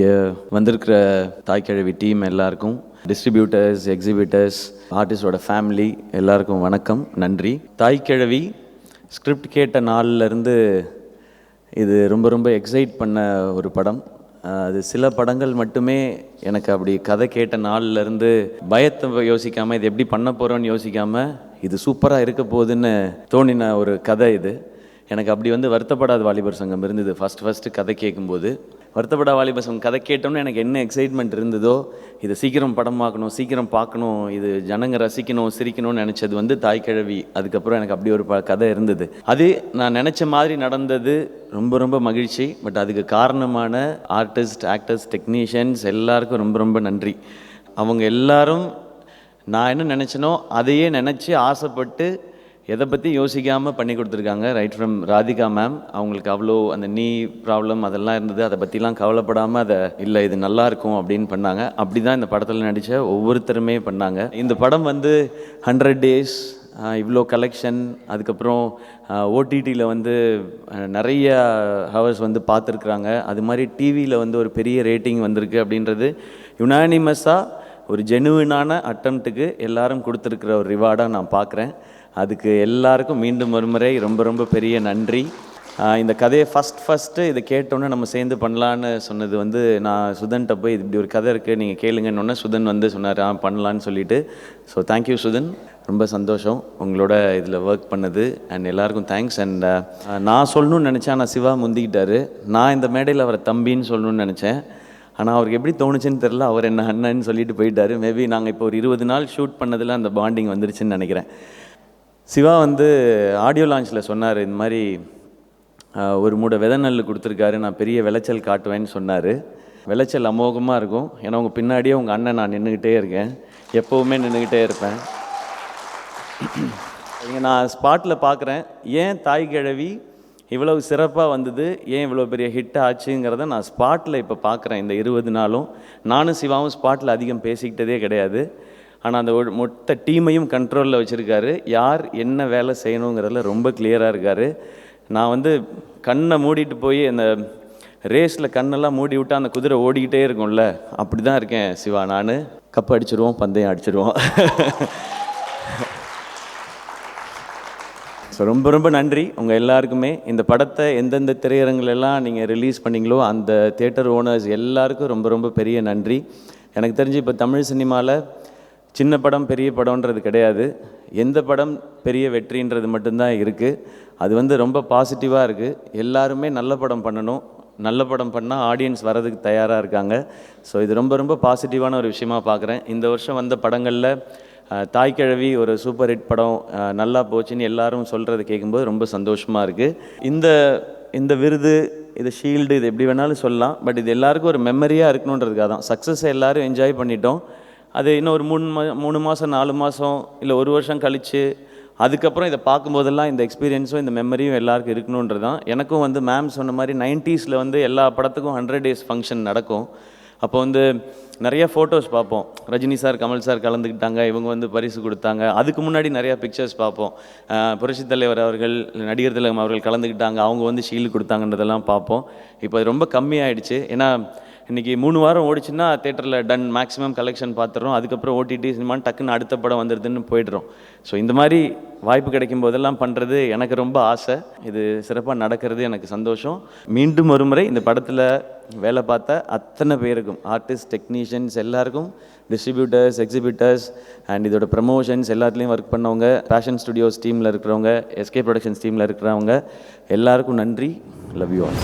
இங்கே வந்திருக்கிற தாய்க்கிழவி டீம் எல்லாருக்கும், டிஸ்ட்ரிபியூட்டர்ஸ், எக்ஸிபிட்டர்ஸ், ஆர்டிஸ்டோட ஃபேமிலி எல்லாருக்கும் வணக்கம், நன்றி. தாய்க்கிழவி ஸ்கிரிப்ட் கேட்ட நாள்லேருந்து இது ரொம்ப ரொம்ப எக்ஸைட் பண்ண ஒரு படம். அது சில படங்கள் மட்டுமே எனக்கு அப்படி கதை கேட்ட நாள்லேருந்து பயத்தை யோசிக்காமல் இது எப்படி பண்ண போகிறோன்னு யோசிக்காமல் இது சூப்பராக இருக்க போகுதுன்னு தோணின ஒரு கதை இது. எனக்கு அப்படி வருத்தப்படாத வாலிபர் சங்கம் இருந்தது ஃபஸ்ட்டு கதை கேட்கும்போது. வருத்தப்படாத வாலிபர் சங்கம் கதை கேட்டோம்னு எனக்கு என்ன எக்ஸைட்மெண்ட் இருந்ததோ, இதை சீக்கிரம் படமாக்கணும், சீக்கிரம் பார்க்கணும், இது ஜனங்க ரசிக்கணும், சிரிக்கணும்னு நினச்சது தாய்க்கிழவி. அதுக்கப்புறம் எனக்கு அப்படி ஒரு கதை இருந்தது. அது நான் நினச்ச மாதிரி நடந்தது, ரொம்ப ரொம்ப மகிழ்ச்சி. பட் அதுக்கு காரணமான ஆர்டிஸ்ட், ஆக்டர்ஸ், டெக்னீஷியன்ஸ் எல்லாருக்கும் ரொம்ப ரொம்ப நன்றி. அவங்க எல்லாரும் நான் என்ன நினச்சனோ அதையே நினச்சி ஆசைப்பட்டு எதை பற்றி யோசிக்காமல் பண்ணி கொடுத்துருக்காங்க. ரைட் ஃப்ரம் ராதிகா மேம், அவங்களுக்கு அவ்வளோ அந்த நீ ப்ராப்ளம் அதெல்லாம் இருந்தது, அதை பற்றிலாம் கவலைப்படாமல் அதை இல்லை இது நல்லாயிருக்கும் அப்படின்னு பண்ணாங்க. அப்படி தான் இந்த படத்தில் நடித்த ஒவ்வொருத்தருமே பண்ணாங்க. இந்த படம் 100 days, இவ்வளோ கலெக்ஷன், அதுக்கப்புறம் ஓடிடியில் நிறைய ஹவர்ஸ் பார்த்துருக்குறாங்க. அது மாதிரி டிவியில் ஒரு பெரிய ரேட்டிங் வந்திருக்கு அப்படின்றது யுனானிமஸாக ஒரு ஜெனுவினான அட்டம்ப்ட்டுக்கு எல்லாரும் கொடுத்துருக்குற ஒரு ரிவார்டாக நான் பார்க்குறேன். அதுக்கு எல்லாருக்கும் மீண்டும் ஒரு முறை ரொம்ப ரொம்ப பெரிய நன்றி. இந்த கதையை ஃபஸ்ட்டு இதை கேட்டோன்னே நம்ம சேர்ந்து பண்ணலான்னு சொன்னது நான் சுதன்கிட்ட போய் இப்படி ஒரு கதை இருக்குது நீங்கள் கேளுங்கன்னொன்னே சுதன் சொன்னார் பண்ணலான்னு சொல்லிட்டு. ஸோ தேங்க்யூ சுதன், ரொம்ப சந்தோஷம் உங்களோட இதில் ஒர்க் பண்ணது. அண்ட் எல்லாருக்கும் தேங்க்ஸ். அண்ட் நான் சொல்லணும்னு நினச்சேன், ஆனால் சிவா முந்திக்கிட்டார். நான் இந்த மேடையில் அவரை தம்பின்னு சொல்லணும்னு நினச்சேன், ஆனால் அவருக்கு எப்படி தோணுச்சுன்னு தெரில, அவர் என்ன அண்ணன்னு சொல்லிட்டு போயிட்டார். மேபி நாங்கள் இப்போ ஒரு 20 நாள் ஷூட் பண்ணதில் அந்த பாண்டிங் வந்துருச்சுன்னு நினைக்கிறேன். சிவா ஆடியோ லான்ச்சில் சொன்னார், இந்த மாதிரி ஒரு மூடை விதை நெல் கொடுத்துருக்காரு, நான் பெரிய விளைச்சல் காட்டுவேன்னு சொன்னார். விளைச்சல் அமோகமாக இருக்கும். ஏன்னா உங்கள் பின்னாடியே உங்கள் அண்ணன் நான் நின்றுக்கிட்டே இருக்கேன், எப்போவுமே நின்றுக்கிட்டே இருப்பேன். இங்கே நான் ஸ்பாட்டில் பார்க்குறேன், ஏன் தாய்க்கிழவி இவ்வளவு சிறப்பாக வந்தது, ஏன் இவ்வளோ பெரிய ஹிட் ஆச்சுங்கிறத நான் ஸ்பாட்டில் இப்போ பார்க்குறேன். இந்த 20 நாளும் நானும் சிவாவும் ஸ்பாட்டில் அதிகம் பேசிக்கிட்டதே கிடையாது. ஆனால் அந்த மொத்த டீமையும் கண்ட்ரோலில் வச்சுருக்காரு. யார் என்ன வேலை செய்யணுங்கிறதுல ரொம்ப கிளியராக இருக்கார். நான் கண்ணை மூடிட்டு போய் அந்த ரேஸில் கண்ணெல்லாம் மூடி விட்டு அந்த குதிரை ஓடிக்கிட்டே இருக்கும்ல, அப்படி தான் இருக்கேன் சிவா. நான் கப்பு அடிச்சிருவோம், பந்தயம் அடிச்சிருவோம். ஸோ ரொம்ப ரொம்ப நன்றி உங்கள் எல்லாருக்குமே. இந்த படத்தை எந்தெந்த திரையரங்குலெல்லாம் நீங்கள் ரிலீஸ் பண்ணிங்களோ அந்த தியேட்டர் ஓனர்ஸ் எல்லாருக்கும் ரொம்ப ரொம்ப பெரிய நன்றி. எனக்கு தெரிஞ்சு இப்போ தமிழ் சினிமாவில் சின்ன படம் பெரிய படம்ன்றது கிடையாது, எந்த படம் பெரிய வெற்றின்றது மட்டும்தான் இருக்குது. அது ரொம்ப பாசிட்டிவாக இருக்குது. எல்லாருமே நல்ல படம் பண்ணணும், நல்ல படம் பண்ணால் ஆடியன்ஸ் வரதுக்கு தயாராக இருக்காங்க. ஸோ இது ரொம்ப ரொம்ப பாசிட்டிவான ஒரு விஷயமாக பார்க்குறேன். இந்த வருஷம் வந்த படங்களில் தாய்க்கிழவி ஒரு சூப்பர் ஹிட் படம், நல்லா போச்சுன்னு எல்லாரும் சொல்கிறத கேட்கும்போது ரொம்ப சந்தோஷமாக இருக்குது. இந்த விருது, இது ஷீல்டு, இது எப்படி வேணாலும் சொல்லலாம். பட் இது எல்லாருக்கும் ஒரு மெமரியாக இருக்கணுன்றதுக்காக தான். சக்ஸஸை எல்லோரும் என்ஜாய் பண்ணிட்டோம். அது இன்னும் ஒரு 3 மாதம் 4 மாதம் இல்லை 1 வருஷம் கழித்து அதுக்கப்புறம் இதை பார்க்கும்போதெல்லாம் இந்த எக்ஸ்பீரியன்ஸும் இந்த மெமரியும் எல்லாருக்கும் இருக்கணுன்றது தான். எனக்கும் மேம் சொன்ன மாதிரி 90s எல்லா படத்துக்கும் 100 days ஃபங்க்ஷன் நடக்கும். அப்போ நிறைய ஃபோட்டோஸ் பார்ப்போம். ரஜினி சார், கமல் சார் கலந்துக்கிட்டாங்க, இவங்க பரிசு கொடுத்தாங்க. அதுக்கு முன்னாடி நிறையா பிக்சர்ஸ் பார்ப்போம். புரட்சித் தலைவர் அவர்கள், நடிகர் திலகம் அவர்கள் கலந்துக்கிட்டாங்க, அவங்க ஷீல்டு கொடுத்தாங்கன்றதெல்லாம் பார்ப்போம். இப்போ அது ரொம்ப கம்மியாயிடுச்சு. ஏன்னா இன்றைக்கி 3 வாரம் ஓடிச்சுன்னா தேட்டரில் டன், மேக்ஸிமம் கலெக்ஷன் பார்த்துறோம். அதுக்கப்புறம் ஓடிடி சினிமான்னு டக்குன்னு அடுத்த படம் வந்துடுதுன்னு போய்ட்றோம். ஸோ இந்த மாதிரி வாய்ப்பு கிடைக்கும் போதெல்லாம் பண்ணுறது எனக்கு ரொம்ப ஆசை. இது சிறப்பாக நடக்கிறது எனக்கு சந்தோஷம். மீண்டும் ஒரு முறை இந்த படத்தில் வேலை பார்த்த அத்தனை பேருக்கும், ஆர்டிஸ்ட், டெக்னீஷியன்ஸ் எல்லாருக்கும், டிஸ்ட்ரிபியூட்டர்ஸ், எக்ஸிபிட்டர்ஸ் அண்ட் இதோட ப்ரமோஷன்ஸ் எல்லாத்துலேயும் ஒர்க் பண்ணவங்க, பேஷன் ஸ்டுடியோஸ் டீமில் இருக்கிறவங்க, எஸ்கே ப்ரொடக்ஷன்ஸ் டீமில் இருக்கிறவங்க எல்லாருக்கும் நன்றி. Love you all.